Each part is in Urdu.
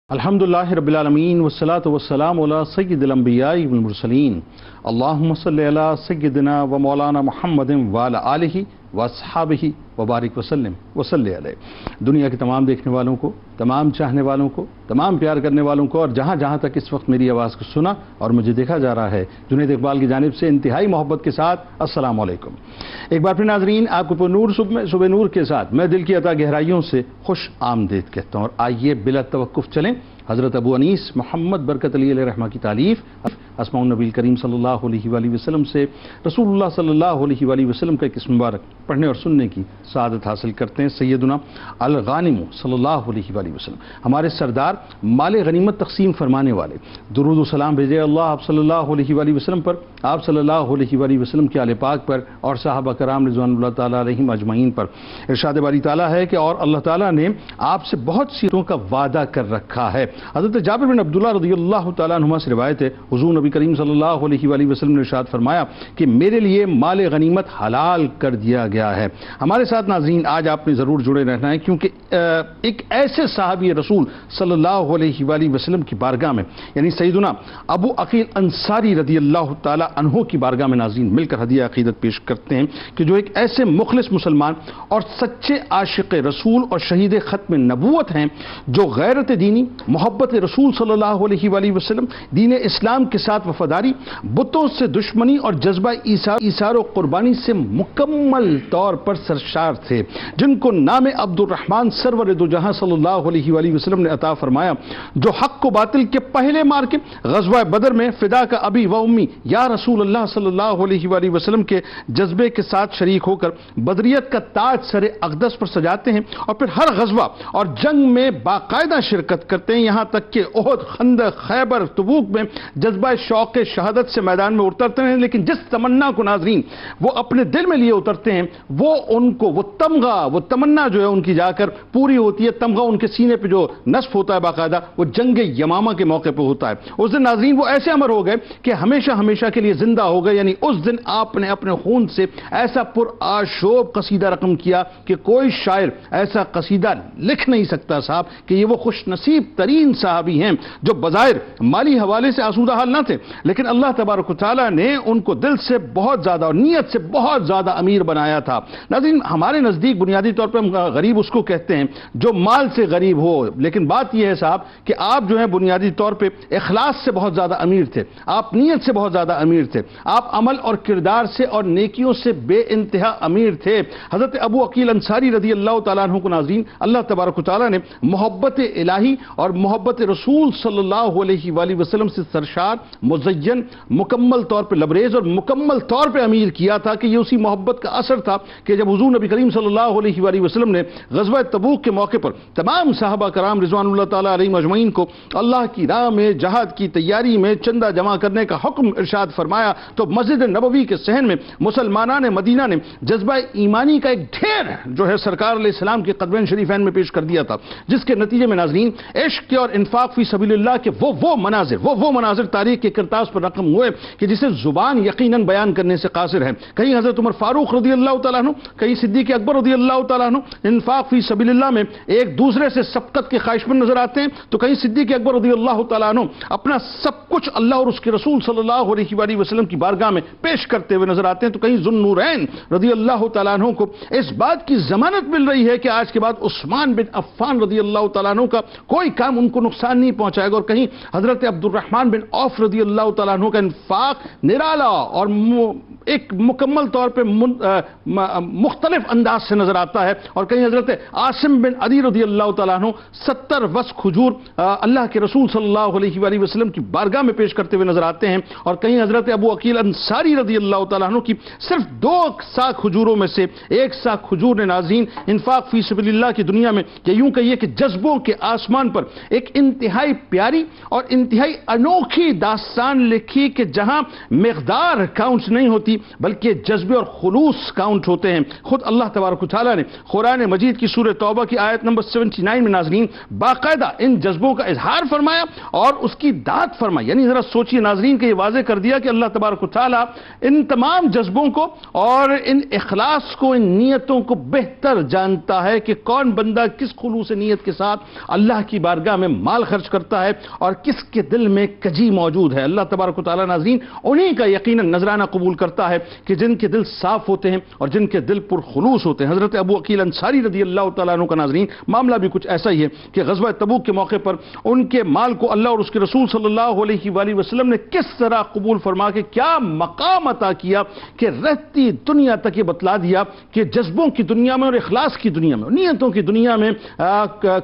الحمدللہ رب العالمین والصلاة والسلام علی سید الانبیاء والمرسلین اللہم صلی علی سیدنا و مولانا محمد وعلی آلہ واصحابہ وبارک وسلم وصلی علیہ۔ دنیا کے تمام دیکھنے والوں کو، تمام چاہنے والوں کو، تمام پیار کرنے والوں کو اور جہاں جہاں تک اس وقت میری آواز کو سنا اور مجھے دیکھا جا رہا ہے، جنید اقبال کی جانب سے انتہائی محبت کے ساتھ السلام علیکم۔ ایک بار پھر ناظرین، آپ کو پر نور صبح نور کے ساتھ میں دل کی عطا گہرائیوں سے خوش آمدید کہتا ہوں، اور آئیے بلا توقف چلیں حضرت ابو انیس محمد برکت علی علیہ رحمہ کی تالیف اسماء النبی کریم صلی اللہ علیہ وآلہ وسلم سے رسول اللہ صلی اللہ علیہ وآلہ وسلم کا ایک اسم مبارک پڑھنے اور سننے کی سعادت حاصل کرتے ہیں۔ سیدنا الغانم صلی اللہ علیہ وآلہ وسلم، ہمارے سردار، مال غنیمت تقسیم فرمانے والے، درود و سلام بھیجے اللہ آپ صلی اللہ علیہ وآلہ وسلم پر، آپ صلی اللہ علیہ وآلہ وسلم کے آل پاک پر اور صحابہ کرام رضوان اللہ تعالیٰ علیہم اجمعین پر۔ ارشاد باری تعالیٰ ہے کہ اور اللہ تعالیٰ نے آپ سے بہت سی چیزوں کا وعدہ کر رکھا ہے۔ حضرت جابر بن عبداللہ رضی اللہ تعالیٰ عنہما سے روایت ہے، حضور نبی کریم صلی اللہ علیہ وآلہ وسلم نے ارشاد فرمایا کہ میرے لیے مال غنیمت حلال کر دیا گیا ہے۔ ہمارے ساتھ ناظرین آج آپ نے ضرور جڑے رہنا ہے، کیونکہ ایک ایسے صحابی رسول صلی اللہ علیہ وآلہ وسلم کی بارگاہ میں، یعنی سیدنا ابو عقیل انصاری رضی اللہ تعالیٰ عنہ کی بارگاہ میں ناظرین مل کر ہدیہ عقیدت پیش کرتے ہیں کہ جو ایک ایسے مخلص مسلمان اور سچے عاشق رسول اور شہید ختم نبوت ہیں، جو غیرت دینی، محبت رسول صلی اللہ علیہ وآلہ وسلم، دین اسلام کے ساتھ وفاداری، بتوں سے دشمنی اور جذبہ ایثار و قربانی سے مکمل طور پر سرشار تھے، جن کو نام عبد الرحمن سرور دو جہاں صلی اللہ علیہ وآلہ وسلم نے عطا فرمایا، جو حق و باطل کے پہلے مار کے غزوہ بدر میں فدا کا ابی و امی یا رسول اللہ صلی اللہ علیہ وآلہ وسلم کے جذبے کے ساتھ شریک ہو کر بدریت کا تاج سر اقدس پر سجاتے ہیں، اور پھر ہر غزوہ اور جنگ میں باقاعدہ شرکت کرتے ہیں، یہاں تک کہ احد، خندق، خیبر، تبوک میں جذبہ شوق شہادت سے میدان میں اترتے ہیں، لیکن جس تمنا کو ناظرین وہ اپنے دل میں لیے اترتے ہیں، وہ تمنا جو ہے ان کی جا کر پوری ہوتی ہے۔ تمغہ ان کے سینے پہ جو نصب ہوتا ہے باقاعدہ، وہ جنگ یمامہ کے موقع پہ ہوتا ہے۔ اس دن ناظرین وہ ایسے امر ہو گئے کہ ہمیشہ ہمیشہ کے لیے زندہ ہو گئے، یعنی اس دن آپ نے اپنے خون سے ایسا پرآشوب قصیدہ رقم کیا کہ کوئی شاعر ایسا قصیدہ لکھ نہیں سکتا صاحب، کہ یہ وہ خوش نصیب ترین صحابی ہیں جو بظاہر مالی حوالے سے آسودہ حال نہ تھے، لیکن اللہ تبارک و تعالیٰ نے ان کو دل سے بہت زیادہ اور نیت سے بہت زیادہ امیر بنایا تھا۔ ناظرین ہمارے نزدیک بنیادی طور پر ہم غریب اس کو کہتے ہیں جو مال سے غریب ہو، لیکن بات یہ ہے صاحب کہ آپ جو ہیں بنیادی طور پہ اخلاص سے بہت زیادہ امیر تھے، آپ نیت سے بہت زیادہ امیر تھے، آپ عمل اور کردار سے اور نیکیوں سے بے انتہا امیر تھے۔ حضرت ابو عقیل انصاری رضی اللہ تعالیٰ عنہ کو ناظرین اللہ تبارک و تعالیٰ نے محبت الہی اور محبت رسول صلی اللہ علیہ وآلہ وسلم سے سرشار، مزین، مکمل طور پہ لبریز اور مکمل طور پہ امیر کیا تھا، کہ یہ اسی محبت کا اثر تھا کہ جب حضور نبی کریم صلی اللہ علیہ وآلہ وسلم نے غزوہ تبوک کے موقع پر تمام صحابہ کرام رضوان اللہ تعالیٰ علیہم اجمعین کو اللہ کی راہ میں جہاد کی تیاری میں چندہ جمع کرنے کا حکم ارشاد فرمایا، تو مسجد نبوی کے صحن میں مسلمانان مدینہ نے جذبہ ایمانی کا ایک ڈھیر جو ہے سرکار علیہ السلام کے قدمین شریفین میں پیش کر دیا تھا، جس کے نتیجے میں ناظرین عشق اور انفاق فی سبیل اللہ کے وہ مناظر تاریخ کے کرتاس پر رقم ہوئے کہ جسے زبان یقیناً بیان کرنے سے قاصر ہے۔ کہیں حضرت عمر فاروق رضی اللہ تعالیٰ عنہ، کہیں صدیق اکبر رضی اللہ تعالیٰ عنہ انفاق فی سبیل اللہ میں ایک دوسرے سے سبقت کے خواہشمند نظر آتے ہیں، تو کہیں صدیق اکبر رضی اللہ تعالیٰ عنہ اپنا سب کچھ اللہ اور اس کے رسول صلی اللہ علیہ وآلہ وسلم کی بارگاہ میں پیش کرتے ہوئے نظر آتے ہیں، تو کہیں ذو النورین رضی اللہ تعالیٰ عنہ کو اس بات کی ضمانت مل رہی ہے کہ آج کے بعد عثمان بن عفان رضی اللہ تعالیٰ عنہ کا کوئی کام ان کو نقصان نہیں پہنچائے گا، اور کہیں حضرت عبد الرحمن بن عوف رضی اللہ تعالیٰ عنہ کا انفاق نرالا اور ایک مکمل طور پہ مختلف انداز سے نظر آتا ہے، اور کہیں حضرت عاصم بن عدی رضی اللہ تعالیٰ عنہ 70 وسق کھجور اللہ کے رسول صلی اللہ علیہ وآلہ وسلم کی بارگاہ میں پیش کرتے ہوئے نظر آتے ہیں، اور کہیں حضرت ابو عقیل انصاری رضی اللہ تعالیٰ عنہ کی صرف 2 سا کھجوروں میں سے 1 سا کھجور نے ناظرین انفاق فی سبیل اللہ کی دنیا میں، یا یوں کہیے کہ جذبوں کے آسمان پر ایک انتہائی پیاری اور انتہائی انوکھی داستان لکھی، کہ جہاں مقدار کاؤنٹ نہیں ہوتی بلکہ جذبے اور خلوص کاؤنٹ کاؤنٹ ہوتے ہیں. خود اللہ تبارک و تعالیٰ نے قرآن مجید کی سورہ توبہ کی آیت نمبر 79 میں ناظرین باقاعدہ ان جذبوں کا اظہار فرمایا اور اس کی داد فرمائی. یعنی ذرا سوچیے ناظرین کہ یہ واضح کر دیا کہ اللہ تبارک و تعالیٰ ان تمام جذبوں کو اور ان اخلاص کو، ان نیتوں کو بہتر جانتا ہے کہ کون بندہ کس خلوص نیت کے ساتھ اللہ کی بارگاہ میں مال خرچ کرتا ہے اور کس کے دل میں کجی موجود ہے. اللہ تبارک و تعالیٰ ناظرین انہی کا یقیناً نذرانہ قبول کرتا ہے کہ جن کے دل صاف ہوتے ہیں اور جن کے دل پر خلوص ہوتے ہیں. حضرت ابو عقیل انصاری رضی اللہ تعالیٰ عنہ کا ناظرین معاملہ بھی کچھ ایسا ہی ہے کہ غزوہ تبوک کے موقع پر ان کے مال کو اللہ اور اس کے رسول صلی اللہ علیہ وآلہ وسلم نے کس طرح قبول فرما کے کیا مقام عطا کیا کہ رہتی دنیا تک یہ بتلا دیا کہ جذبوں کی دنیا میں اور اخلاص کی دنیا میں، نیتوں کی دنیا میں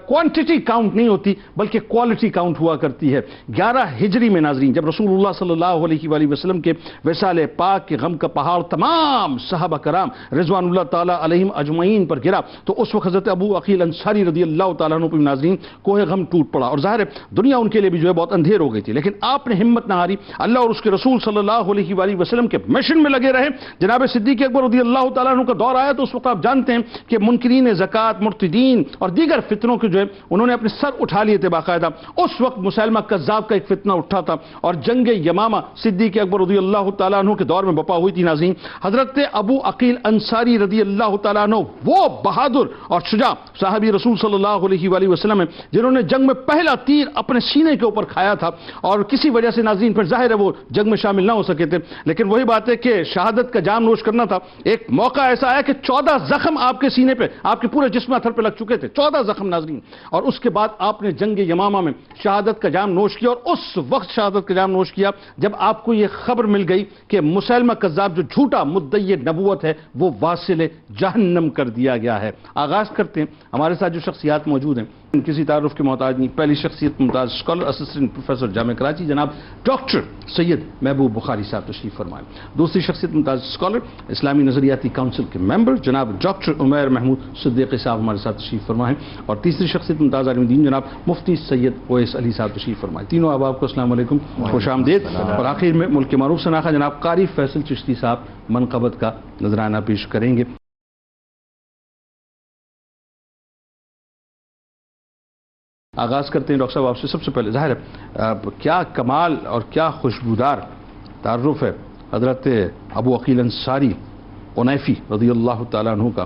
کوانٹٹی کاؤنٹ نہیں ہوتی بلکہ کوالٹی کاؤنٹ ہوا کرتی ہے. 11 ہجری میں ناظرین جب رسول اللہ صلی اللہ علیہ وآلہ وسلم کے وصال پاک کے غم کا پہاڑ تمام صحابہ کرام رضوان اللہ تعالیٰ علیہم اجمعین پر گرا تو اس وقت حضرت ابو عقیل انصاری رضی اللہ تعالیٰ عنہ پر ناظرین کوہ غم ٹوٹ پڑا اور ظاہر ہے دنیا ان کے لیے بھی جو ہے بہت اندھیر ہو گئی تھی. لیکن آپ نے ہمت نہ ہاری، اللہ اور اس کے رسول صلی اللہ علیہ وآلہ وسلم کے مشن میں لگے رہے. جناب صدیق اکبر رضی اللہ تعالیٰ عنہ کا دور آیا تو اس وقت آپ جانتے ہیں کہ منکرین زکوٰۃ، مرتدین اور دیگر فتنوں کے جو ہے انہوں نے اپنے سر اٹھا لیے تھے باقاعدہ. اس وقت مسلمہ کذاب کا ایک فتنہ اٹھا تھا اور جنگ یمامہ صدیق اکبر رضی اللہ تعالیٰ عنہ کے دور میں بپا ہوئی تھی. ناظرین حضرت ابو عقیل انصاری رضی اللہ تعالیٰ عنہ وہ بہادر اور شجاع صحابی رسول صلی اللہ علیہ وآلہ وسلم ہیں جنہوں نے جنگ میں پہلا تیر اپنے سینے کے اوپر کھایا تھا اور کسی وجہ سے ناظرین پھر ظاہر ہے وہ جنگ میں شامل نہ ہو سکے تھے. لیکن وہی بات ہے کہ شہادت کا جام نوش کرنا تھا. ایک موقع ایسا آیا کہ 14 زخم آپ کے سینے پہ، آپ کے پورے جسم اتھر پہ لگ چکے تھے، 14 زخم ناظرین. اور اس کے بعد آپ نے جنگ یمامہ میں شہادت کا جام نوش کیا اور اس وقت شہادت کا جام نوش کیا جب آپ کو یہ خبر مل گئی کہ مسلمہ کذاب جو جھوٹا مدعی نبوت ہے وہ واصل جہنم کر دیا گیا ہے. آغاز کرتے ہیں. ہمارے ساتھ جو شخصیات موجود ہیں کسی تعارف کے محتاج نہیں. پہلی شخصیت ممتاز اسکالر اسسٹنٹ پروفیسر جامعہ کراچی جناب ڈاکٹر سید محبوب بخاری صاحب تشریف فرمائیں. دوسری شخصیت ممتاز اسکالر اسلامی نظریاتی کونسل کے ممبر جناب ڈاکٹر عمیر محمود صدیقی صاحب ہمارے ساتھ تشریف فرمائیں. اور تیسری شخصیت ممتاز عالم دین جناب مفتی سید اویس علی صاحب تشریف فرمائیں. تینوں احباب کو السلام علیکم، خوش آمدید. اور آخر میں ملک کے معروف شناخت جناب قاری فیصل چشتی صاحب منقبت کا نذرانہ پیش کریں گے. آغاز کرتے ہیں ڈاکٹر صاحب آپ سے. سب سے پہلے ظاہر ہے کیا کمال اور کیا خوشبودار تعارف ہے حضرت ابو عقیل انصاری عنیفی رضی اللہ تعالیٰ عنہ کا.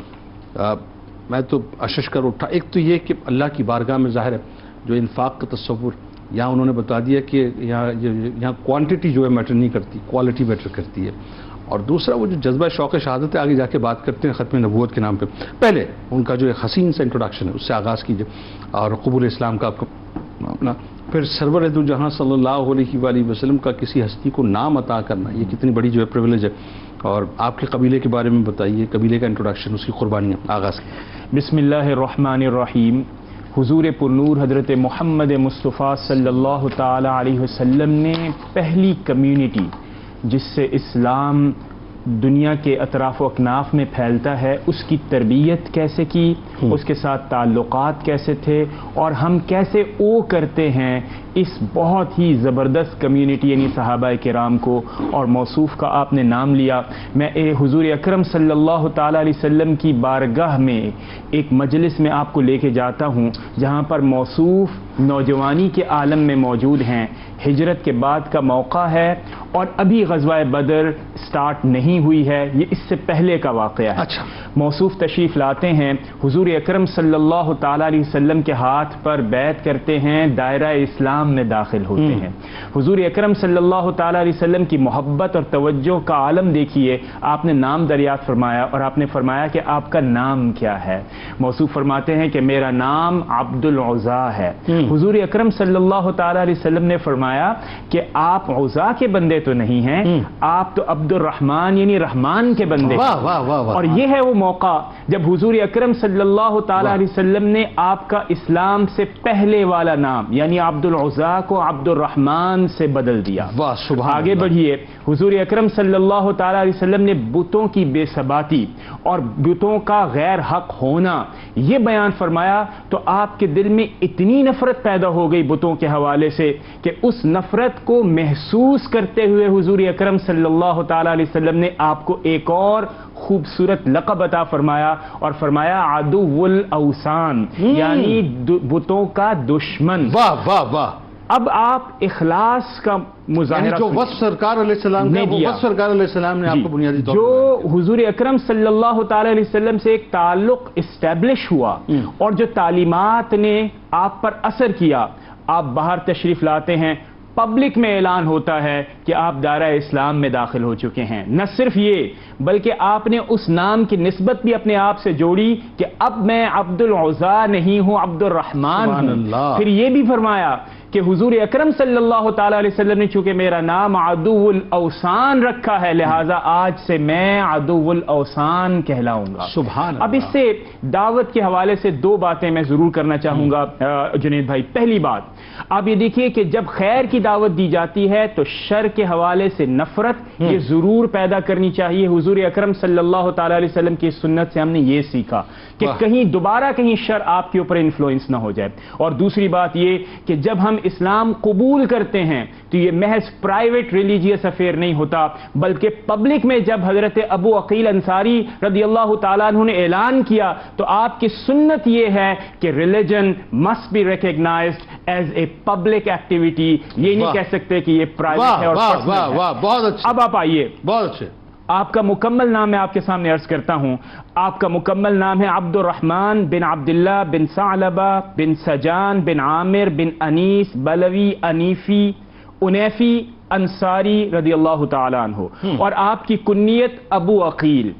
میں تو اشش کر اٹھا. ایک تو یہ کہ اللہ کی بارگاہ میں ظاہر ہے جو انفاق کا تصور یہاں انہوں نے بتا دیا کہ یہاں کوانٹٹی جو ہے میٹر نہیں کرتی، کوالٹی میٹر کرتی ہے. اور دوسرا وہ جو جذبہ شوق شہادت ہے آگے جا کے بات کرتے ہیں ختم نبوت کے نام پہ. پہلے ان کا جو ایک حسین سا انٹروڈکشن ہے اس سے آغاز کیجئے اور قبول اسلام کا آپ کو اپنا، پھر سرور دو جہاں صلی اللہ علیہ وآلہ وسلم کا کسی ہستی کو نام عطا کرنا یہ کتنی بڑی جو ہے پریویلیج ہے. اور آپ کے قبیلے کے بارے میں بتائیے، قبیلے کا انٹروڈکشن، اس کی قربانیاں. آغاز کیجئے. بسم اللہ الرحمن الرحیم. حضور پرنور حضرت محمد مصطفیٰ صلی اللہ تعالی علیہ وسلم نے پہلی کمیونٹی جس سے اسلام دنیا کے اطراف و اکناف میں پھیلتا ہے اس کی تربیت کیسے کی، اس کے ساتھ تعلقات کیسے تھے اور ہم کیسے او کرتے ہیں اس بہت ہی زبردست کمیونٹی یعنی صحابہ کرام کو. اور موصوف کا آپ نے نام لیا. میں حضور اکرم صلی اللہ تعالیٰ علیہ وسلم کی بارگاہ میں ایک مجلس میں آپ کو لے کے جاتا ہوں جہاں پر موصوف نوجوانی کے عالم میں موجود ہیں. ہجرت کے بعد کا موقع ہے اور ابھی غزوہ بدر سٹارٹ نہیں ہوئی ہے، یہ اس سے پہلے کا واقعہ ہے. اچھا. موصوف تشریف لاتے ہیں، حضور اکرم صلی اللہ تعالیٰ علیہ وسلم کے ہاتھ پر بیعت کرتے ہیں، دائرہ اسلام میں داخل ہوتے ہیں. حضور اکرم صلی اللہ تعالیٰ علیہ وسلم کی محبت اور توجہ کا عالم دیکھیے. آپ نے نام دریافت فرمایا اور آپ نے فرمایا کہ آپ کا نام کیا ہے. موصوف فرماتے ہیں کہ میرا نام عبد العزا ہے. حضور اکرم صلی اللہ تعالیٰ علیہ وسلم نے فرمایا کہ آپ عزا کے بندے تو نہیں ہیں، آپ تو عبد الرحمن یعنی رحمان کے بندے. واہ واہ واہ واہ. اور یہ ہے وہ موقع جب حضور اکرم صلی اللہ تعالیٰ علیہ وسلم نے آپ کا اسلام سے پہلے والا نام یعنی عبد العزا کو عبد الرحمن سے بدل دیا. واہ سبحان. آگے بڑھیے. حضور اکرم صلی اللہ تعالیٰ علیہ وسلم نے بتوں کی بے ثباتی اور بتوں کا غیر حق ہونا یہ بیان فرمایا تو آپ کے دل میں اتنی نفرت پیدا ہو گئی بتوں کے حوالے سے کہ اس نفرت کو محسوس کرتے ہوئے حضور اکرم صلی اللہ تعالیٰ علیہ وسلم نے آپ کو ایک اور خوبصورت لقب عطا فرمایا اور فرمایا عدو الاوثان، یعنی بتوں کا دشمن۔ واہ واہ واہ! اب آپ اخلاص کا مظاہرہ یعنی جو وصف سرکار علیہ السلام نے، وہ وصف سرکار علیہ السلام نے آپ کو بنیادی طور پر جو حضور اکرم صلی اللہ تعالی علیہ وسلم سے ایک تعلق اسٹیبلش ہوا اور جو تعلیمات نے آپ پر اثر کیا، آپ باہر تشریف لاتے ہیں، پبلک میں اعلان ہوتا ہے کہ آپ دائرہ اسلام میں داخل ہو چکے ہیں۔ نہ صرف یہ بلکہ آپ نے اس نام کی نسبت بھی اپنے آپ سے جوڑی کہ اب میں عبد العزیٰ نہیں ہوں، عبد الرحمن ہوں۔ پھر یہ بھی فرمایا کہ حضور اکرم صلی اللہ تعالی علیہ وسلم نے چونکہ میرا نام عدو الاوثان رکھا ہے، لہٰذا آج سے میں عدو الاوثان کہلاؤں گا۔ سبحان اللہ۔ اب اس سے دعوت کے حوالے سے دو باتیں میں ضرور کرنا چاہوں گا جنید بھائی۔ پہلی بات، آپ یہ دیکھیے کہ جب خیر کی دعوت دی جاتی ہے تو شر کے حوالے سے نفرت یہ ضرور پیدا کرنی چاہیے۔ حضور اکرم صلی اللہ تعالی علیہ وسلم کی سنت سے ہم نے یہ سیکھا کہ کہیں دوبارہ کہیں شر آپ کے اوپر انفلوئنس نہ ہو جائے۔ اور دوسری بات یہ کہ جب ہم اسلام قبول کرتے ہیں تو یہ محض پرائیویٹ ریلیجیس افیئر نہیں ہوتا، بلکہ پبلک میں جب حضرت ابو عقیل انصاری رضی اللہ تعالیٰ عنہ نے اعلان کیا تو آپ کی سنت یہ ہے کہ religion must be recognized as a public activity, یہ نہیں کہہ سکتے کہ یہ پرائیویٹ ہے اور پرسنل ہے۔ بہت اچھا۔ اب آپ آئیے، بہت اچھے۔ آپ کا مکمل نام میں آپ کے سامنے عرض کرتا ہوں۔ آپ کا مکمل نام ہے عبد الرحمن بن عبداللہ بن ثعلبہ بن سجان بن عامر بن انیس بلوی انیفی انیفی انصاری رضی اللہ تعالیٰ عنہ، اور آپ کی کنیت ابو عقیل۔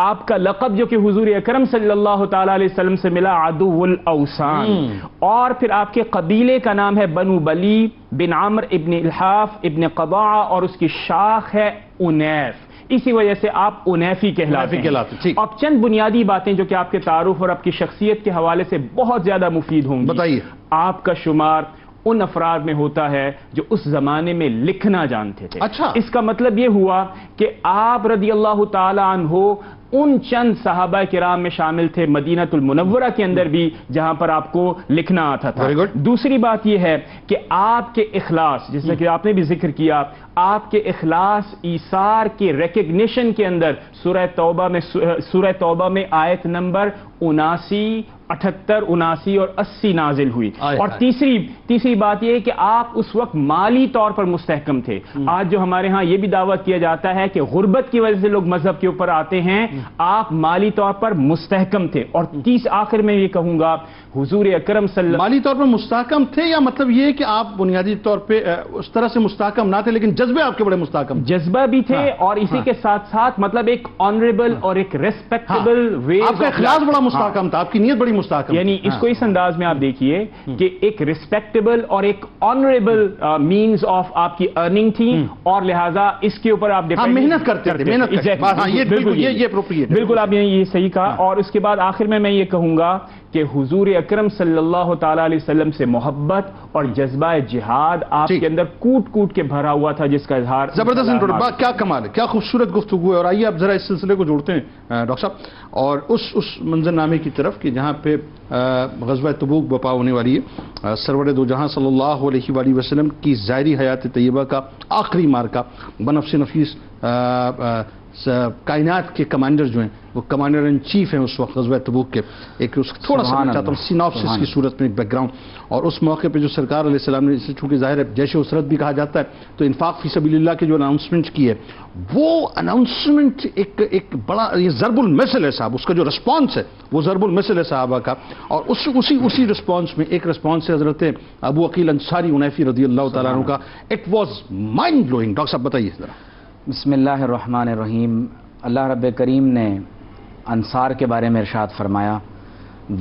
آپ کا لقب جو کہ حضور اکرم صلی اللہ تعالیٰ علیہ وسلم سے ملا عدو الاوثان، اور پھر آپ کے قبیلے کا نام ہے بنو بلی بن عمر ابن الحاف ابن قضاعہ، اور اس کی شاخ ہے انیف، اسی وجہ سے آپ انیفی کہلاتے ہیں۔ اب چند بنیادی باتیں جو کہ آپ کے تعارف اور آپ کی شخصیت کے حوالے سے بہت زیادہ مفید ہوں گی۔ بتائیے۔ آپ کا شمار ان افراد میں ہوتا ہے جو اس زمانے میں لکھنا جانتے تھے۔ اچھا۔ اس کا مطلب یہ ہوا کہ آپ رضی اللہ تعالی عنہ ان چند صحابہ کرام میں شامل تھے مدینہ المنورہ کے اندر بھی جہاں پر آپ کو لکھنا آتا تھا۔ دوسری بات یہ ہے کہ آپ کے اخلاص، جیسا کہ آپ نے بھی ذکر کیا، آپ کے اخلاص ایثار کے ریکگنیشن کے اندر سورہ توبہ میں آیت نمبر 79، 78، 79 اور 80 نازل ہوئی۔ اور تیسری بات یہ ہے کہ آپ اس وقت مالی طور پر مستحکم تھے۔ آج جو ہمارے ہاں یہ بھی دعوت کیا جاتا ہے کہ غربت کی وجہ سے لوگ مذہب کے اوپر آتے ہیں، آپ مالی طور پر مستحکم تھے۔ اور آخر میں یہ کہوں گا، حضور اکرم صلی اللہ مالی طور پر مستحکم تھے، یا مطلب یہ کہ آپ بنیادی طور پہ اس طرح سے مستحکم نہ تھے لیکن جذبے آپ کے بڑے مستحکم؟ جذبہ بھی تھے، اور اسی کے ساتھ ساتھ مطلب ایک آنریبل اور ایک ریسپیکٹیبل وے، آپ کا اخلاص بڑا مستحکم تھا، آپ کی نیت بڑی مستحکم، یعنی اس کو اس انداز میں آپ دیکھیے کہ ایک ریسپیکٹیبل اور ایک آنریبل مینز آف آپ کی ارننگ تھی، اور لہٰذا اس کے اوپر آپ محنت کرتے تھے، محنت بالکل آپ نے یہ صحیح کہا۔ اور اس کے بعد آخر میں یہ کہوں گا کہ حضور اکرم صلی اللہ تعالی علیہ وسلم سے محبت اور جذبہ جہاد آپ کے اندر کوٹ کوٹ کے بھرا ہوا تھا، جس کا اظہار زبردست۔ کیا کمال ہے، کیا خوبصورت گفتگو ہے۔ اور آئیے آپ ذرا اس سلسلے کو جوڑتے ہیں ڈاکٹر صاحب، اور اس منظرنامے کی طرف کہ جہاں پہ غزوہ تبوک بپا ہونے والی ہے، سرور دو جہاں صلی اللہ علیہ وآلہ وسلم کی ظاہری حیات طیبہ کا آخری مارکہ، بنفس نفیس کائنات کے کمانڈر جو ہیں وہ کمانڈر ان چیف ہیں اس وقت غزوہ تبوک کے، ایک اس تھوڑا سا میں چاہتا ہوں سیناپسس کی صورت میں ایک بیک گراؤنڈ۔ اور اس موقع پہ جو سرکار علیہ السلام نے، چونکہ ظاہر ہے جیش اسرت بھی کہا جاتا ہے، تو انفاق فی سبیل اللہ کی جو اناؤنسمنٹ کی ہے، وہ اناؤنسمنٹ ایک بڑا یہ ضرب المثل ہے صاحب، اس کا جو رسپانس ہے وہ ضرب المثل ہے صحابہ کا۔ اور اسی رسپانس میں ایک رسپانس ہے حضرت ابو عقیل انصاری انیفی رضی اللہ تعالیٰ عنہ کا، it was mind blowing. Doctor صاحب بتائیے ذرا۔ بسم اللہ الرحمن الرحیم۔ اللہ رب کریم نے انصار کے بارے میں ارشاد فرمایا،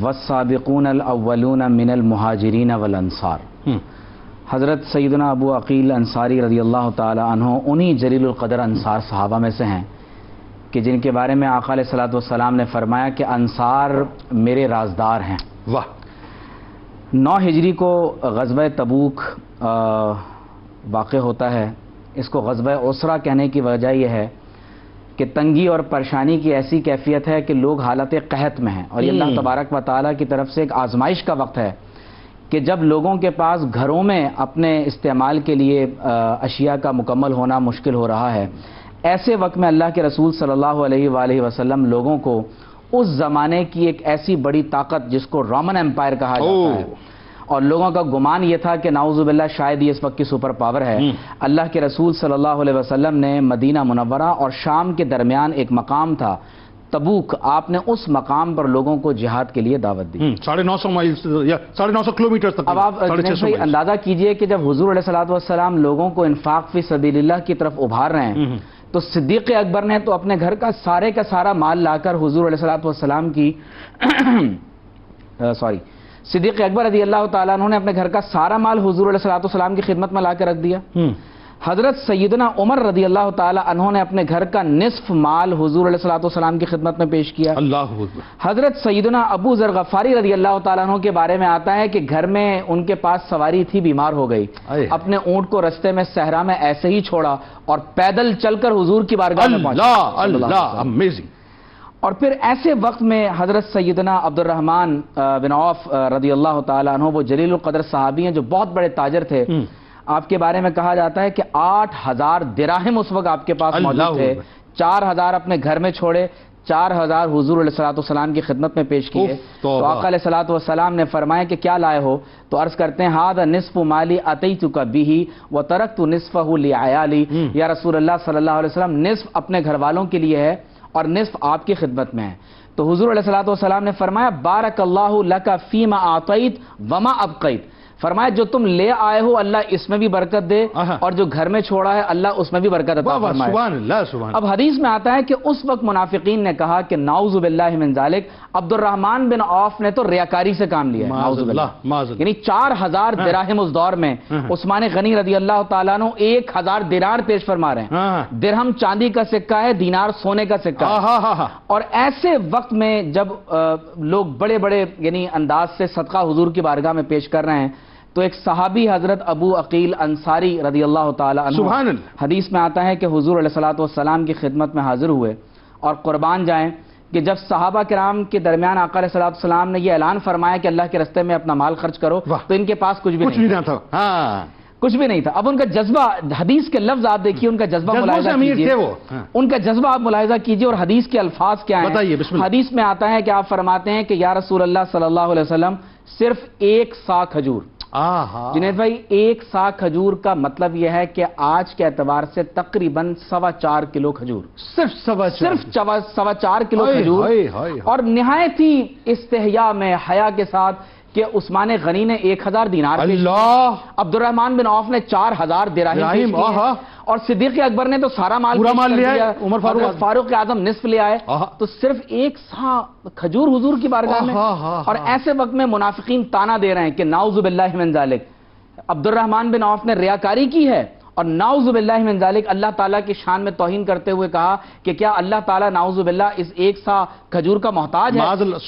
والسابقون الاولون من المہاجرین والانصار۔ حضرت سیدنا ابو عقیل انصاری رضی اللہ تعالی عنہ انہی جلیل القدر انصار صحابہ میں سے ہیں کہ جن کے بارے میں آقا علیہ الصلوۃ والسلام نے فرمایا کہ انصار میرے رازدار ہیں۔ واہ۔ 9 ہجری کو غزوہ تبوک واقع ہوتا ہے۔ اس کو غزوہ اسرہ کہنے کی وجہ یہ ہے کہ تنگی اور پریشانی کی ایسی کیفیت ہے کہ لوگ حالت قحط میں ہیں، اور یہ اللہ تبارک و تعالیٰ کی طرف سے ایک آزمائش کا وقت ہے کہ جب لوگوں کے پاس گھروں میں اپنے استعمال کے لیے اشیاء کا مکمل ہونا مشکل ہو رہا ہے، ایسے وقت میں اللہ کے رسول صلی اللہ علیہ وآلہ وسلم لوگوں کو اس زمانے کی ایک ایسی بڑی طاقت جس کو رومن امپائر کہا جاتا ہے، اور لوگوں کا گمان یہ تھا کہ نعوذ باللہ شاید یہ اس وقت کی سپر پاور ہے، اللہ کے رسول صلی اللہ علیہ وسلم نے مدینہ منورہ اور شام کے درمیان ایک مقام تھا تبوک، آپ نے اس مقام پر لوگوں کو جہاد کے لیے دعوت دی۔ 950 مائلز یا 950 کلومیٹر تک۔ اب آپ اندازہ کیجئے کہ جب حضور علیہ السلام لوگوں کو انفاق فی سبیل اللہ کی طرف ابھار رہے ہیں، تو صدیق اکبر نے تو اپنے گھر کا سارا مال لا کر حضور علیہ السلام کی صدیق اکبر رضی اللہ تعالیٰ عنہ نے اپنے گھر کا سارا مال حضور علیہ السلام کی خدمت میں لا کے رکھ دیا۔ حضرت سیدنا عمر رضی اللہ تعالیٰ عنہ نے اپنے گھر کا نصف مال حضور علیہ السلام کی خدمت میں پیش کیا۔ اللہ اکبر۔ حضرت سیدنا ابو ذر غفاری رضی اللہ تعالیٰ عنہ کے بارے میں آتا ہے کہ گھر میں ان کے پاس سواری تھی، بیمار ہو گئی، اپنے اونٹ کو رستے میں صحرا میں ایسے ہی چھوڑا اور پیدل چل کر حضور کی بارگاہ میں پہنچا۔ اللہ امیزنگ۔ اور پھر ایسے وقت میں حضرت سیدنا عبد الرحمن بن عوف رضی اللہ تعالیٰ عنہ، وہ جلیل القدر صحابی ہیں جو بہت بڑے تاجر تھے، آپ کے بارے میں کہا جاتا ہے کہ 8000 دراہم اس وقت آپ کے پاس موجود تھے، 4000 اپنے گھر میں چھوڑے، 4000 حضور علیہ السلام کی خدمت میں پیش کیے۔ تو آقا علیہ السلام نے فرمایا کہ کیا لائے ہو؟ تو عرض کرتے ہیں ھذا نصف مالی اتیتک بہ وترکت نصفہ لعیالی، یا رسول اللہ صلی اللہ علیہ وسلم نصف اپنے گھر والوں کے لیے ہے اور نصف آپ کی خدمت میں ہے۔ تو حضور علیہ السلام نے فرمایا بارک اللہ لک فیما اعطیت وما ابقیت، فرمایا جو تم لے آئے ہو اللہ اس میں بھی برکت دے، اور جو گھر میں چھوڑا ہے اللہ اس میں بھی برکت عطا فرمائے۔ سبحان اللہ سبحان۔ اب حدیث میں آتا ہے کہ اس وقت منافقین نے کہا کہ نعوذ باللہ من ذالک، عبد الرحمن بن عوف نے تو ریاکاری سے کام لیا ہے، نعوذ باللہ، یعنی 4000 دراہم اس دور میں عثمان غنی رضی اللہ تعالیٰ عنہ 1000 دینار پیش فرما رہے ہیں، درہم چاندی کا سکہ ہے، دینار سونے کا سکہ ہے، اور ایسے وقت میں جب لوگ بڑے بڑے یعنی انداز سے صدقہ حضور کی بارگاہ میں پیش کر رہے ہیں، تو ایک صحابی حضرت ابو عقیل انصاری رضی اللہ تعالی عنہ، سبحان اللہ، حدیث میں آتا ہے کہ حضور علیہ السلام کی خدمت میں حاضر ہوئے اور قربان جائیں کہ جب صحابہ کرام کے درمیان آقا علیہ السلام نے یہ اعلان فرمایا کہ اللہ کے راستے میں اپنا مال خرچ کرو، تو ان کے پاس کچھ بھی نہیں تھا، کچھ بھی نہیں تھا۔ اب ان کا جذبہ، حدیث کے لفظ آپ دیکھیے، ان کا جذبہ ملاحظہ کیجیے، ان کا جذبہ آپ ملاحظہ کیجیے، اور حدیث کے الفاظ کیا ہیں۔ حدیث میں آتا ہے کہ آپ فرماتے ہیں کہ یا رسول اللہ صلی اللہ علیہ وسلم صرف 1 سا کھجور۔ جنید بھائی 1 سا کھجور کا مطلب یہ ہے کہ آج کے اعتبار سے تقریباً 4.25 کلو کھجور، صرف 4.25 کلو کھجور، اور نہایت ہی استحیا میں حیا کے ساتھ کہ عثمان غنی نے 1000 دینار پیش کیے، عبد الرحمن بن عوف نے 4000 دراہم پیش کیے، اور صدیق اکبر نے تو سارا مال لیا، عمر فاروق اعظم نصف لے آئے، تو صرف 1 سا کھجور حضور کی بارگاہ میں۔ اور ایسے وقت میں منافقین تانا دے رہے ہیں کہ نعوذ باللہ من ذالک، عبد الرحمن بن عوف نے ریاکاری کی ہے، اور نعوذ باللہ من ذالک اللہ تعالیٰ کی شان میں توہین کرتے ہوئے کہا کہ کیا اللہ تعالیٰ نعوذ باللہ اس 1 سا کھجور کا محتاج ہے؟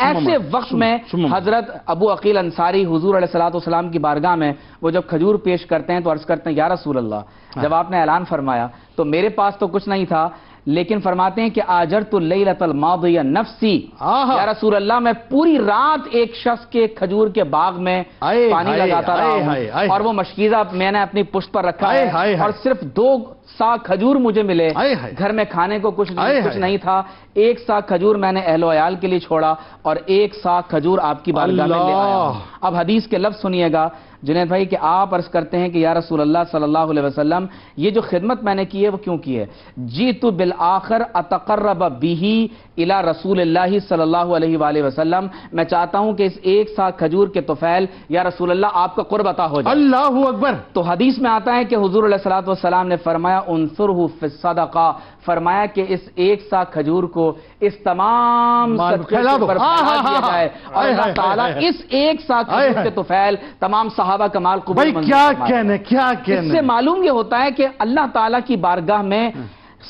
ایسے وقت میں حضرت ابو عقیل انصاری حضور علیہ السلام کی بارگاہ میں وہ جب کھجور پیش کرتے ہیں تو عرض کرتے ہیں یا رسول اللہ، جب آپ نے اعلان فرمایا تو میرے پاس تو کچھ نہیں تھا، لیکن فرماتے ہیں کہ آجرت اللیلۃ الماضیہ نفسی، یا رسول اللہ میں پوری رات ایک شخص کے کھجور کے باغ میں پانی لگاتا رہا ہوں، اور وہ مشکیزہ میں نے اپنی پشت پر رکھا ہے، اور صرف 2 سا کھجور مجھے ملے، گھر میں کھانے کو کچھ نہیں تھا، 1 سا کھجور میں نے اہل و عیال کے لیے چھوڑا، اور 1 سا کھجور آپ کی بارگاہ میں لے آیا۔ اب حدیث کے لفظ سنیے گا جنید بھائی کہ آپ عرض کرتے ہیں کہ یا رسول اللہ صلی اللہ علیہ وسلم یہ جو خدمت میں نے کی ہے وہ کیوں کی ہے؟ جیت بالآخر اتقرب بہ الی رسول اللہ صلی اللہ علیہ وآلہ وسلم، میں چاہتا ہوں کہ اس 1 سا کھجور کے طفیل یا رسول اللہ آپ کا قرب عطا ہو جائے۔ اللہ اکبر۔ تو حدیث میں آتا ہے کہ حضور علیہ السلام نے فرمایا انصرہ فی الصدقہ، فرمایا کہ اس 1 سا کھجور کو اس تمام صدقے پر پھیلا دیا جائے، اور اللہ تعالیٰ اس 1 سا کھجور کے طفیل تمام صحابہ کا مال قبول منظور فرمائے۔ اس سے معلوم یہ ہوتا ہے کہ اللہ تعالیٰ کی بارگاہ میں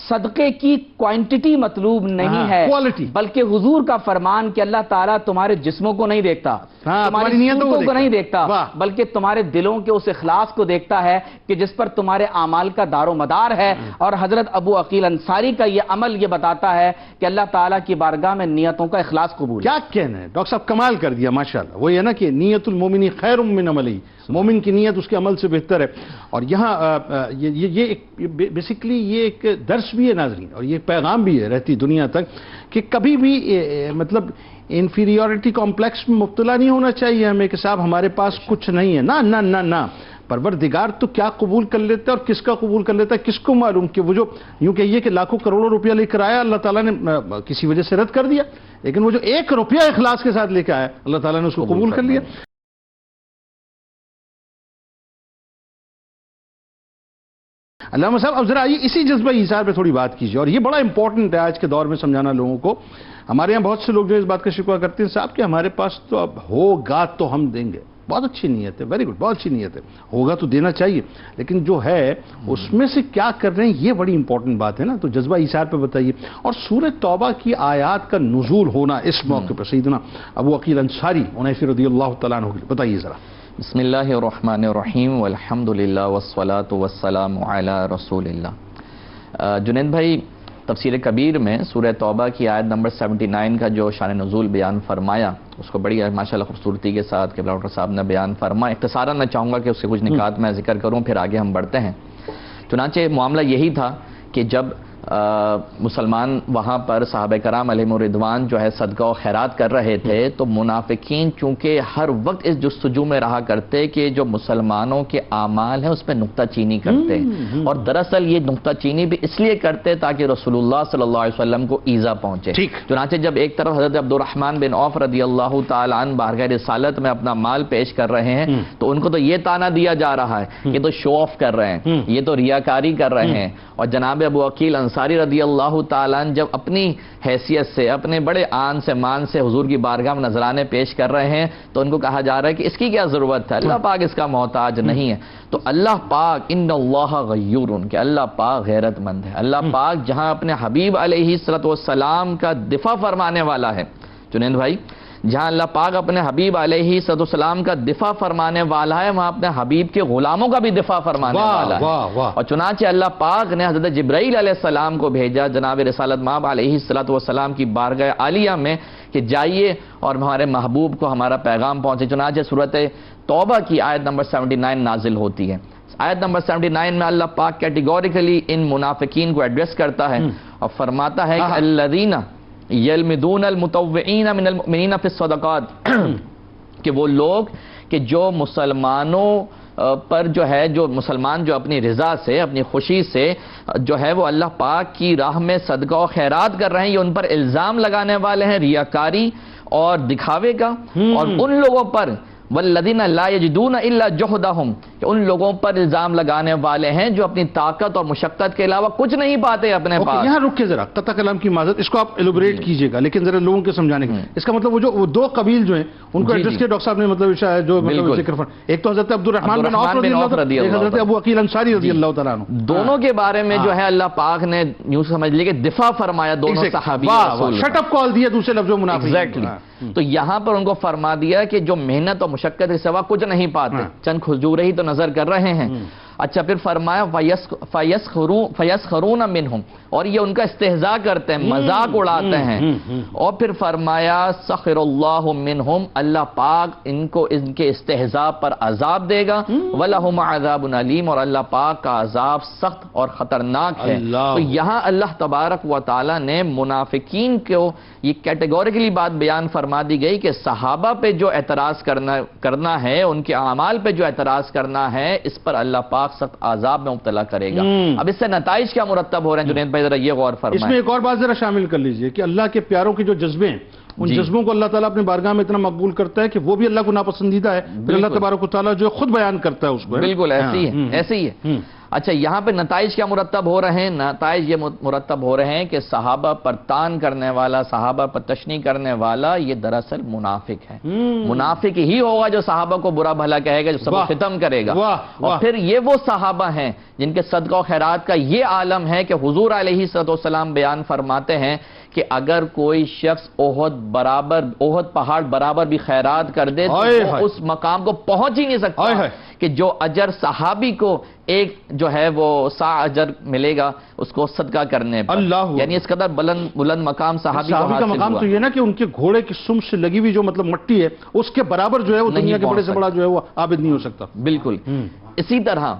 صدقے کی کوانٹٹی مطلوب نہیں ہے، بلکہ حضور کا فرمان کہ اللہ تعالیٰ تمہارے جسموں کو نہیں دیکھتا، تمہاری نیتوں کو نہیں دیکھتا، بلکہ تمہارے دلوں کے اس اخلاص کو دیکھتا ہے کہ جس پر تمہارے اعمال کا دار و مدار ہے۔ اور حضرت ابو عقیل انصاری کا یہ عمل یہ بتاتا ہے کہ اللہ تعالیٰ کی بارگاہ میں نیتوں کا اخلاص قبول ہے۔ کیا کہنا ہے ڈاکٹر صاحب، کمال کر دیا ماشاءاللہ۔ وہ یہ نا کہ نیت المومن خیر من عملی، مومن کی نیت اس کے عمل سے بہتر ہے۔ اور یہاں یہ بیسیکلی یہ ایک درس درس بھی ہے ناظرین، اور یہ پیغام بھی ہے رہتی دنیا تک کہ کبھی بھی مطلب انفیریورٹی کمپلیکس میں مبتلا نہیں ہونا چاہیے ہمیں کہ صاحب ہمارے پاس کچھ نہیں ہے. نہ نہ نہ نہ، پروردگار تو کیا قبول کر لیتا ہے اور کس کا قبول کر لیتا ہے کس کو معلوم، کہ وہ جو یوں کہیے کہ لاکھوں کروڑوں روپیہ لے کر آیا اللہ تعالیٰ نے کسی وجہ سے رد کر دیا، لیکن وہ جو 1 روپیہ اخلاص کے ساتھ لے کے آیا اللہ تعالیٰ نے اس کو قبول کر لیا. علامہ صاحب اب ذرا آئیے اسی جذبہ ایثار پہ تھوڑی بات کیجیے، اور یہ بڑا امپورٹنٹ ہے آج کے دور میں سمجھانا لوگوں کو. ہمارے یہاں بہت سے لوگ جو اس بات کا شکوہ کرتے ہیں صاحب کہ ہمارے پاس تو اب ہوگا تو ہم دیں گے. بہت اچھی نیت ہے، ویری گڈ، بہت اچھی نیت ہے، ہوگا تو دینا چاہیے، لیکن جو ہے اس میں سے کیا کر رہے ہیں یہ بڑی امپورٹنٹ بات ہے نا. تو جذبہ ایثار پہ بتائیے، اور سورہ توبہ کی آیات کا نزول ہونا اس موقع پر سیدنا ابو عقیل انصاری عنیفی رضی اللہ تعالیٰ عنہ بتائیے ذرا. بسم اللہ الرحمن الرحیم والحمد للہ والصلاة والسلام علی رسول اللہ. جنید بھائی، تفسیر کبیر میں سورہ توبہ کی آیت نمبر 79 کا جو شان نزول بیان فرمایا اس کو بڑی ماشاءاللہ خوبصورتی کے ساتھ قبلہ ڈاکٹر صاحب نے بیان فرمایا. اختصاراً میں چاہوں گا کہ اس کے کچھ نکات میں ذکر کروں، پھر آگے ہم بڑھتے ہیں. چنانچہ معاملہ یہی تھا کہ جب مسلمان وہاں پر صحابہ کرام علیہم الرضوان جو ہے صدقہ و خیرات کر رہے تھے، تو منافقین چونکہ ہر وقت اس جستجو میں رہا کرتے کہ جو مسلمانوں کے اعمال ہیں اس پہ نکتہ چینی کرتے، اور دراصل یہ نکتہ چینی بھی اس لیے کرتے تاکہ رسول اللہ صلی اللہ علیہ وسلم کو ایذا پہنچے. چنانچہ جب ایک طرف حضرت عبد الرحمن بن عوف رضی اللہ تعالیٰ عنہ بارگاہ رسالت میں اپنا مال پیش کر رہے ہیں تو ان کو تو یہ تانا دیا جا رہا ہے کہ تو شو آف کر رہے ہیں، یہ تو ریاکاری کر رہے ہیں. اور جناب ابو عقیل انصاری رضی اللہ تعالیٰ عنہ جب اپنی حیثیت سے، اپنے بڑے آن سے مان سے حضور کی بارگاہ میں نذرانے پیش کر رہے ہیں تو ان کو کہا جا رہا ہے کہ اس کی کیا ضرورت ہے، اللہ پاک اس کا محتاج نہیں ہے. تو اللہ پاک ان اللہ غیور، کہ اللہ پاک غیرت مند ہے. اللہ پاک جہاں اپنے حبیب علیہ السلام کا دفاع فرمانے والا ہے، جنید بھائی، جہاں اللہ پاک اپنے حبیب علیہ السلام کا دفاع فرمانے والا ہے وہاں اپنے حبیب کے غلاموں کا بھی دفاع فرمانے والا ہے. اور چنانچہ اللہ پاک نے حضرت جبرائیل علیہ السلام کو بھیجا جناب رسالت مآب علیہ السلام کی بارگاہ عالیہ میں کہ جائیے اور ہمارے محبوب کو ہمارا پیغام پہنچے. چنانچہ سورۃ توبہ کی آیت نمبر 79 نازل ہوتی ہے. آیت نمبر 79 میں اللہ پاک کیٹیگوریکلی ان منافقین کو ایڈریس کرتا ہے اور فرماتا ہے کہ الذین یلمدون المتطوعین من المؤمنین فی الصدقات، کہ وہ لوگ کہ جو مسلمانوں پر جو ہے، جو مسلمان جو اپنی رضا سے، اپنی خوشی سے جو ہے وہ اللہ پاک کی راہ میں صدقہ و خیرات کر رہے ہیں، یہ ان پر الزام لگانے والے ہیں ریاکاری اور دکھاوے کا. اور ان لوگوں پر والذین لا یجدون الا جہدہم، کہ ان لوگوں پر الزام لگانے والے ہیں جو اپنی طاقت اور مشقت کے علاوہ کچھ نہیں پاتے اپنے پاس. یہاں رک کے ذرا قطع کلام کی معذرت، اس کو آپ ایلوبریٹ کیجئے گا لیکن ذرا لوگوں کے سمجھانے کا. اس کا مطلب وہ دو قبیل جو ہیں ان کو ایڈریس کیا ڈاکٹر صاحب نے، مطلب جو ذکر فرمایا، ایک تو حضرت عبد الرحمن بن عوف رضی اللہ عنہ، ایک حضرت ابو عقیل انصاری رضی اللہ تعالیٰ عنہ. دونوں کے بارے میں جو ہے اللہ پاک نے یوں سمجھ لیے کہ دفاع فرمایا دونوں صحابی، شٹ اپ کال دیا دوسرے لفظوں منافق. ایگزیکٹلی. تو یہاں پر ان کو فرما دیا کہ جو محنت اور مشقت کے سوا کچھ نہیں پاتے، چند کھجورے ہی تو نظر کر رہے ہیں. اچھا پھر فرمایا فَيَسْخَرُونَ مِنْهُمْ، اور یہ ان کا استہزاء کرتے ہیں، مذاق اڑاتے ہیں. اور پھر فرمایا سَخِرَ اللَّهُ مِنْهُمْ، اللہ پاک ان کو ان کے استہزاء پر عذاب دے گا. وَلَهُمْ عَذَابٌ عَلِيمٌ، اور اللہ پاک کا عذاب سخت اور خطرناک ہے. تو یہاں اللہ تبارک و تعالی نے منافقین کو یہ کیٹیگوریکلی بات بیان فرما دی گئی کہ صحابہ پہ جو اعتراض کرنا ہے، ان کے اعمال پہ جو اعتراض کرنا ہے، اس پر اللہ پاک سخت عذاب میں مبتلا کرے گا. اب اس سے نتائج کیا مرتب ہو رہے ہیں جنید بھائی، ذرا یہ غور فرمائیں. اس میں ایک اور بات ذرا شامل کر لیجئے کہ اللہ کے پیاروں کے جو جذبے ہیں ان جذبوں کو اللہ تعالیٰ اپنے بارگاہ میں اتنا مقبول کرتا ہے کہ وہ بھی اللہ کو ناپسندیدہ ہے، پھر اللہ تبارک و تعالیٰ جو خود بیان کرتا ہے اس کو. بالکل ایسی ہے، ایسے ہی ہے. اچھا یہاں پہ نتائج کیا مرتب ہو رہے ہیں؟ نتائج یہ مرتب ہو رہے ہیں کہ صحابہ پر تان کرنے والا، صحابہ پر تشنیع کرنے والا یہ دراصل منافق ہے. منافق ہی ہوگا جو صحابہ کو برا بھلا کہے گا، جو سب ختم کرے گا. اور پھر یہ وہ صحابہ ہیں جن کے صدقہ و خیرات کا یہ عالم ہے کہ حضور علیہ السلام بیان فرماتے ہیں کہ اگر کوئی شخص احد پہاڑ برابر بھی خیرات کر دے تو وہ اس مقام کو پہنچ ہی نہیں سکتا کہ جو اجر صحابی کو ایک جو ہے وہ سا اجر ملے گا اس کو صدقہ کرنے پر. یعنی اس قدر بلند مقام صحابی کا مقام تو یہ نا کہ ان کے گھوڑے کی سم سے لگی ہوئی جو مطلب مٹی ہے اس کے برابر جو ہے وہ دنیا کے بڑے سے بڑا جو ہے وہ عابد نہیں ہو سکتا. بالکل. اسی طرح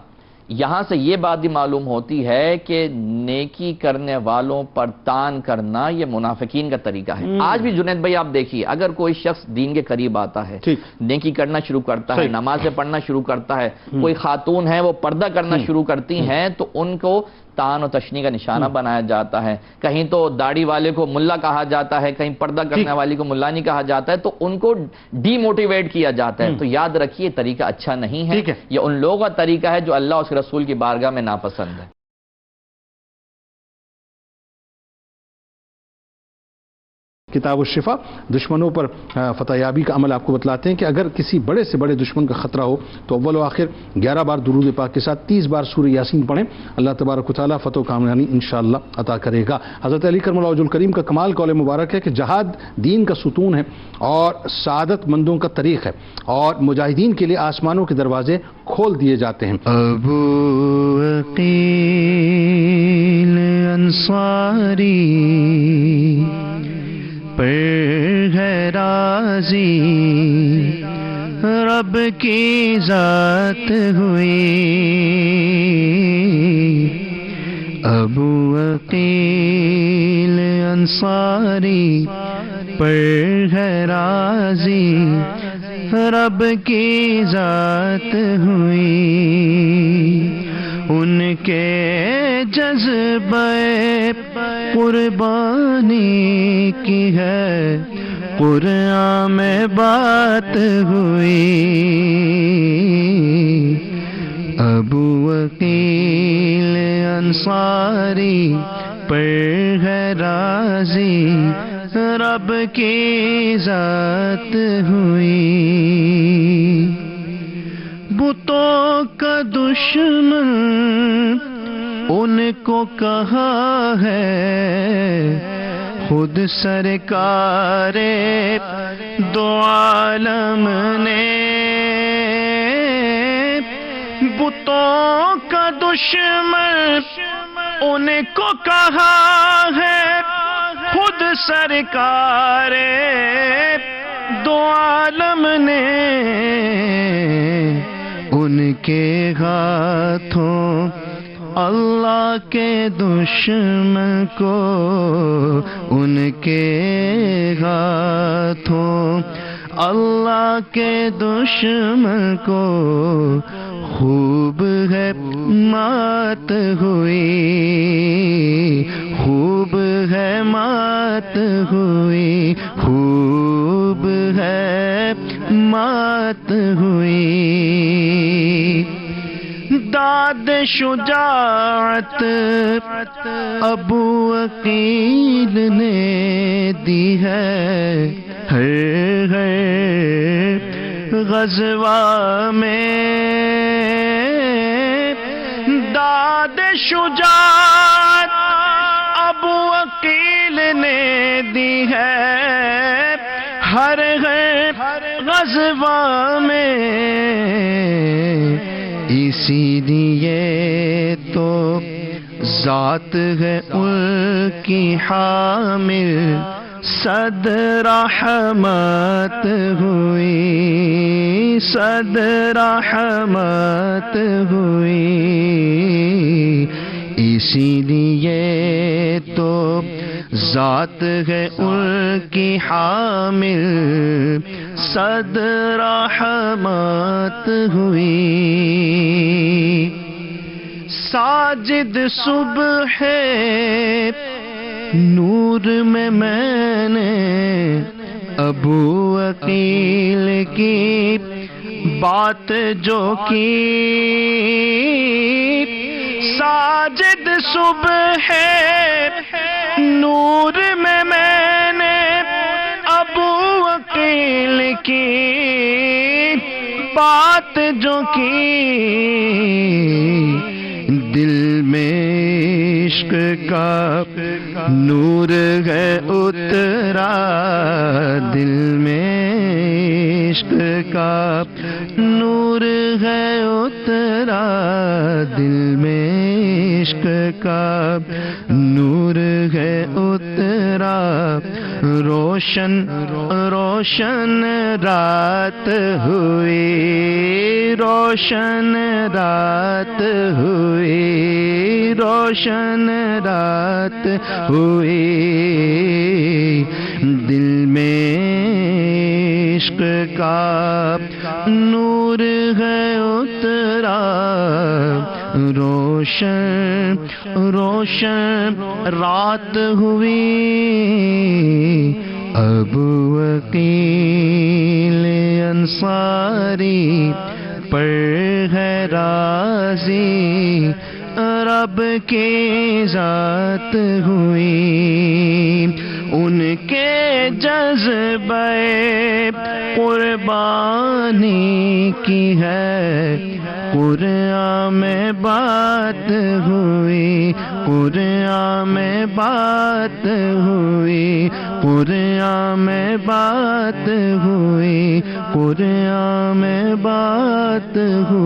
یہاں سے یہ بات بھی معلوم ہوتی ہے کہ نیکی کرنے والوں پر تان کرنا یہ منافقین کا طریقہ ہے. آج بھی جنید بھائی آپ دیکھیے، اگر کوئی شخص دین کے قریب آتا ہے، نیکی کرنا شروع کرتا ہے، نمازیں پڑھنا شروع کرتا ہے، کوئی خاتون ہے وہ پردہ کرنا شروع کرتی ہیں، تو ان کو تان و تشنی کا نشانہ بنایا جاتا ہے. کہیں تو داڑھی والے کو ملا کہا جاتا ہے، کہیں پردہ کرنے والی کو ملا نہیں کہا جاتا ہے، تو ان کو ڈی موٹیویٹ کیا جاتا ہے. تو یاد رکھیے طریقہ اچھا نہیں ہے، یہ ان لوگوں کا طریقہ ہے جو اللہ اور اس کے رسول کی بارگاہ میں ناپسند ہے. کتاب الشفا دشمنوں پر فتح یابی کا عمل آپ کو بتلاتے ہیں کہ اگر کسی بڑے سے بڑے دشمن کا خطرہ ہو تو اول و آخر 11 بار درود پاک کے ساتھ 30 بار سورہ یاسین پڑھیں. اللہ تبارک و تعالیٰ فتح و کامیابی انشاءاللہ عطا کرے گا. حضرت علی کرم اللہ وجہ الکریم کا کمال قول مبارک ہے کہ جہاد دین کا ستون ہے اور سعادت مندوں کا طریق ہے، اور مجاہدین کے لیے آسمانوں کے دروازے کھول دیے جاتے ہیں. ابو عقیل انصاری پر ہے راضی، رب کی ذات ہوئی. ابو عقیل انصاری پر ہے راضی، رب کی ذات ہوئی. ان کے جذبے قربانی کی ہے قرآن میں بات ہوئی. ابو عقیل انصاری پر ہے راضی، رب کی ذات ہوئی. بتوں کا دشمن ان کو کہا ہے، خود سرکار دو عالم نے. بتوں کا دشمن ان کو کہا ہے، خود سرکار دو عالم نے. ان کے ہاتھوں اللہ کے دشمن کو، ان کے ہاتھوں اللہ کے دشمن کو خوب ہے مات ہوئی، خوب ہے مات ہوئی، خوب ہے مات ہوئی. داد شجاعت ابو عقیل نے دی ہے، ہر غزوہ میں. داد شجاعت ابو عقیل نے دی ہے، ہر غزوہ میں. اسی لیے تو ذات ہے ان کی حامل، صد رحمت ہوئی، صد رحمت ہوئی. اسی لیے تو ذات ہے ان کی حامل، صد رحمت ہوئی. ساجد صبح نور میں نے ابو عقیل کی بات جو کی. ساجد صبح نور میں نے ابو عقیل کی بات جو کی. دل میں عشق کا نور ہے اترا، دل میں عشق کا نور ہے اترا، دل میں عشق کا نور ہے اترا. روشن روشن رات ہوئی، روشن رات ہوئی، روشن رات ہوئی، دل میں عشق کا نور ہے اترا، روشن روشن رات ہوئی، اب وکیل انصاری پر ہے راضی، رب کی ذات ہوئی، ان کے جذبے قربانی کی ہے، قرآن میں بات ہوئی، قرآن میں بات ہوئی، قرآن میں بات ہوئی، قرآن میں بات ہوئی۔